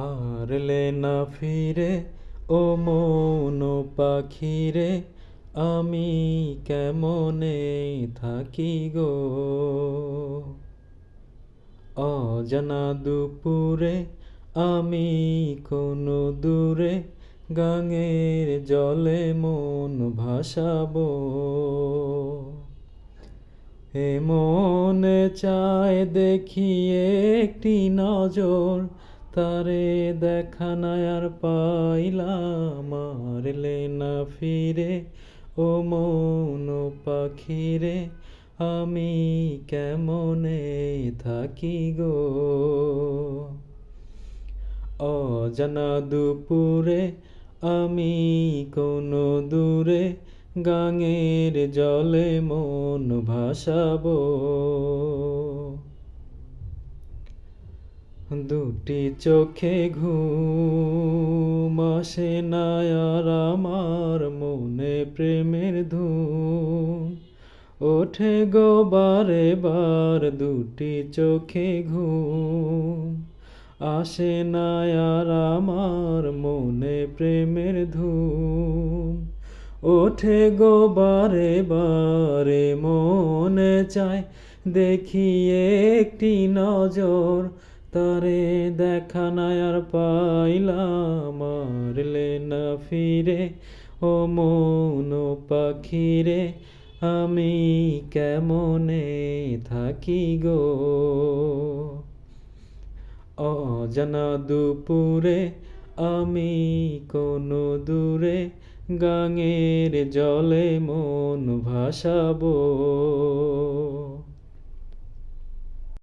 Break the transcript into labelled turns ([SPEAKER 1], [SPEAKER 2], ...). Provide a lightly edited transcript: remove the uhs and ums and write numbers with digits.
[SPEAKER 1] আরলে না ফিরে ও মৌন পাখিরে, আমি কেমনে থাকি গো। অজানা দুপুরে আমি কোনো দূরে, গাঙের জলে মন ভাসাবো। এ মনে চায় দেখি একটি নজর, তারে দেখা না আর পাইলাম। মারলে না ফিরে ও মৌন পাখিরে, আমি কেমনে থাকি গো। অজানা দুপুরে আমি কোনো দূরে, গাঙের জলে মন ভাসাবো। দুটি চোখে ঘুম আসে না আর আমার, মনে প্রেমের ধুম ওঠে গো বারে বার। দুটি চোখে ঘুম আসে না আর আমার, মনে প্রেমের ধুম ওঠে গো বারে বারে। মনে চায় দেখি একটি নজর, তারে দেখা না আর পাইলাম। মারলে না ফিরে ও মৌন পাখিরে, আমি কেমনে থাকি গো। অজানা দুপুরে আমি কোনো দূরে, গাঙের জলে মন ভাসাবো।